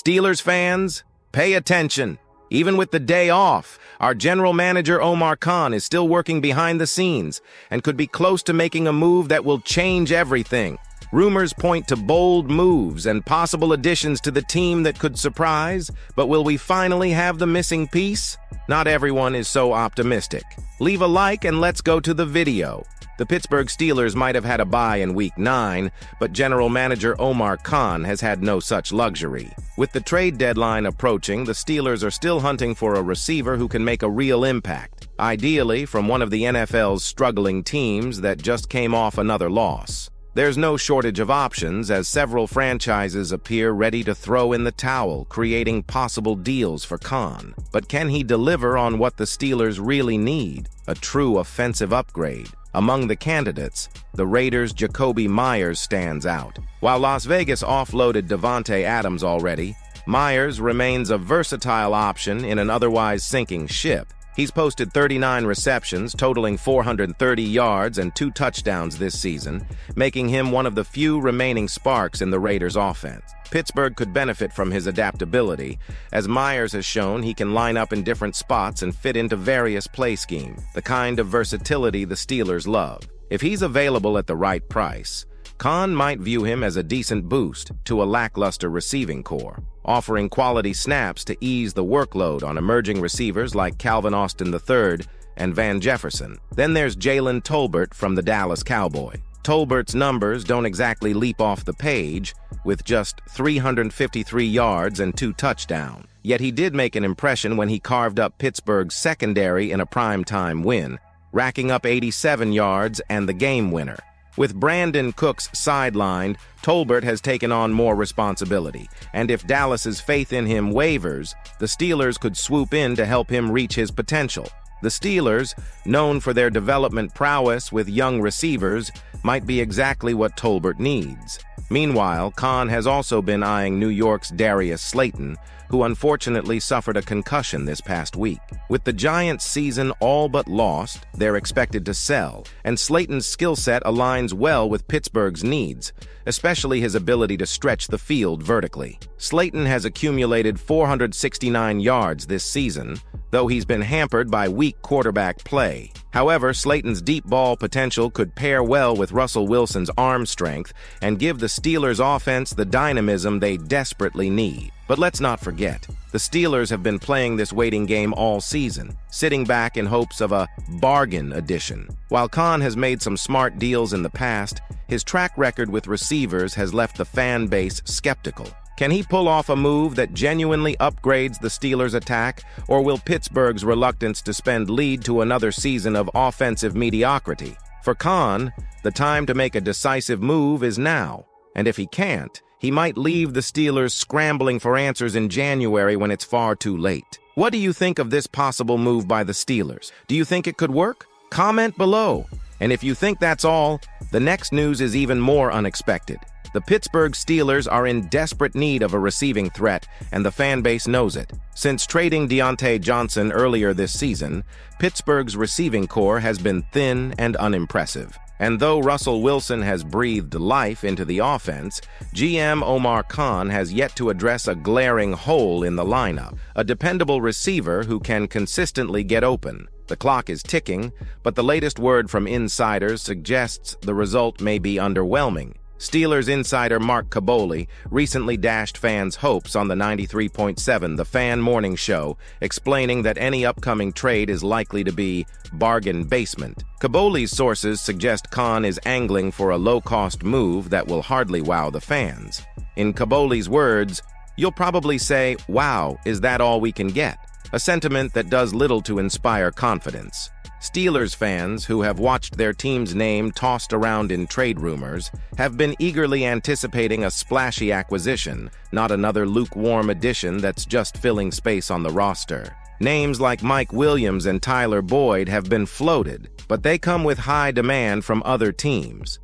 Steelers fans, pay attention. Even with the day off, our general manager Omar Khan is still working behind the scenes and could be close to making a move that will change everything. Rumors point to bold moves and possible additions to the team that could surprise, but will we finally have the missing piece? Not everyone is so optimistic. Leave a like and let's go to the video. The Pittsburgh Steelers might have had a bye in Week 9, but general manager Omar Khan has had no such luxury. With the trade deadline approaching, the Steelers are still hunting for a receiver who can make a real impact, ideally from one of the NFL's struggling teams that just came off another loss. There's no shortage of options as several franchises appear ready to throw in the towel, creating possible deals for Khan. But can he deliver on what the Steelers really need? A true offensive upgrade. Among the candidates, the Raiders' Jacoby Meyers stands out. While Las Vegas offloaded Davante Adams already, Meyers remains a versatile option in an otherwise sinking ship. He's posted 39 receptions, totaling 430 yards and 2 touchdowns this season, making him one of the few remaining sparks in the Raiders' offense. Pittsburgh could benefit from his adaptability, as Meyers has shown he can line up in different spots and fit into various play schemes, the kind of versatility the Steelers love. If he's available at the right price, Khan might view him as a decent boost to a lackluster receiving core, offering quality snaps to ease the workload on emerging receivers like Calvin Austin III and Van Jefferson. Then there's Jaylen Tolbert from the Dallas Cowboys. Tolbert's numbers don't exactly leap off the page, with just 353 yards and 2 touchdowns. Yet he did make an impression when he carved up Pittsburgh's secondary in a primetime win, racking up 87 yards and the game winner. With Brandon Cooks sidelined, Tolbert has taken on more responsibility, and if Dallas's faith in him wavers, the Steelers could swoop in to help him reach his potential. The Steelers, known for their development prowess with young receivers, might be exactly what Tolbert needs. Meanwhile, Khan has also been eyeing New York's Darius Slayton, who unfortunately suffered a concussion this past week. With the Giants' season all but lost, they're expected to sell, and Slayton's skill set aligns well with Pittsburgh's needs, especially his ability to stretch the field vertically. Slayton has accumulated 469 yards this season, though he's been hampered by weak quarterback play. However, Slayton's deep ball potential could pair well with Russell Wilson's arm strength and give the Steelers' offense the dynamism they desperately need. But let's not forget, the Steelers have been playing this waiting game all season, sitting back in hopes of a bargain addition. While Khan has made some smart deals in the past, his track record with receivers has left the fan base skeptical. Can he pull off a move that genuinely upgrades the Steelers' attack, or will Pittsburgh's reluctance to spend lead to another season of offensive mediocrity? For Khan, the time to make a decisive move is now, and if he can't, he might leave the Steelers scrambling for answers in January when it's far too late. What do you think of this possible move by the Steelers? Do you think it could work? Comment below. And if you think that's all, the next news is even more unexpected. The Pittsburgh Steelers are in desperate need of a receiving threat, and the fan base knows it. Since trading Diontae Johnson earlier this season, Pittsburgh's receiving core has been thin and unimpressive. And though Russell Wilson has breathed life into the offense, GM Omar Khan has yet to address a glaring hole in the lineup, a dependable receiver who can consistently get open. The clock is ticking, but the latest word from insiders suggests the result may be underwhelming. Steelers insider Mark Kaboly recently dashed fans' hopes on the 93.7 The Fan morning show, explaining that any upcoming trade is likely to be bargain basement. Kaboly's sources suggest Khan is angling for a low-cost move that will hardly wow the fans. In Kaboly's words, "You'll probably say, 'Wow, is that all we can get?' A sentiment that does little to inspire confidence. Steelers fans, who have watched their team's name tossed around in trade rumors, have been eagerly anticipating a splashy acquisition, not another lukewarm addition that's just filling space on the roster. Names like Mike Williams and Tyler Boyd have been floated, but they come with high demand from other teams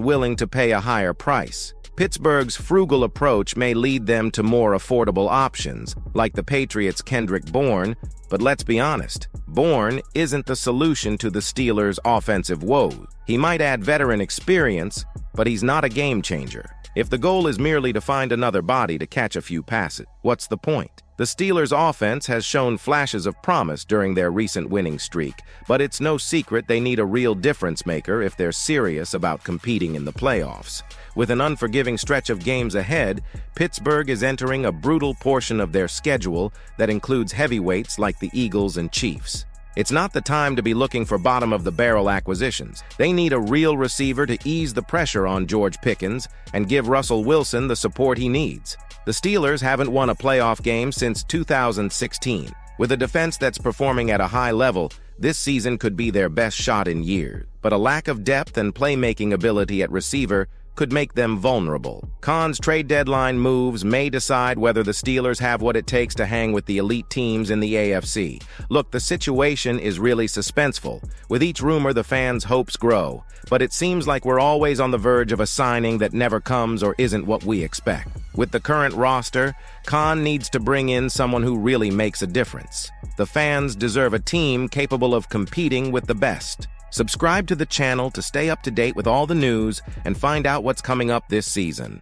willing to pay a higher price. Pittsburgh's frugal approach may lead them to more affordable options, like the Patriots' Kendrick Bourne, but let's be honest, Bourne isn't the solution to the Steelers' offensive woes. He might add veteran experience, but he's not a game changer. If the goal is merely to find another body to catch a few passes, what's the point? The Steelers' offense has shown flashes of promise during their recent winning streak, but it's no secret they need a real difference maker if they're serious about competing in the playoffs. With an unforgiving stretch of games ahead, Pittsburgh is entering a brutal portion of their schedule that includes heavyweights like the Eagles and Chiefs. It's not the time to be looking for bottom-of-the-barrel acquisitions. They need a real receiver to ease the pressure on George Pickens and give Russell Wilson the support he needs. The Steelers haven't won a playoff game since 2016. With a defense that's performing at a high level, this season could be their best shot in years. But a lack of depth and playmaking ability at receiver could make them vulnerable. Khan's trade deadline moves may decide whether the Steelers have what it takes to hang with the elite teams in the AFC. Look, the situation is really suspenseful. With each rumor, the fans' hopes grow. But it seems like we're always on the verge of a signing that never comes or isn't what we expect. With the current roster, Khan needs to bring in someone who really makes a difference. The fans deserve a team capable of competing with the best. Subscribe to the channel to stay up to date with all the news and find out what's coming up this season.